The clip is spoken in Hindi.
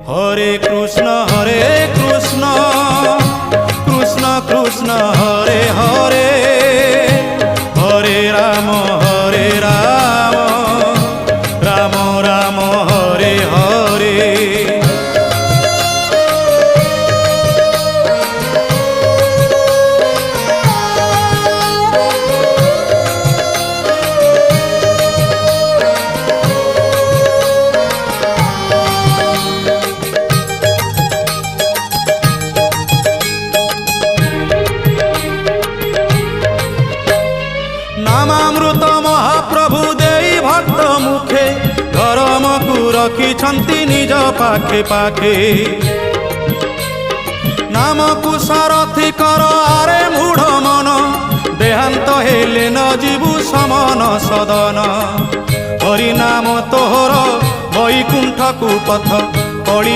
হরে কৃষ্ণ কৃষ্ণ কৃষ্ণ হরে হরে, হরে রাম রাম রাম হরে হরে। नामामृत महाप्रभु देई भक्त मुखे, धर्मकु रखिछन्ति निज पाखे पाखे। नामकु सारथी कर आरे मूढ़ मन, देहांत हेले न जीवु समन सदन। हरि नाम तोहर वैकुंठकु पथ कଳି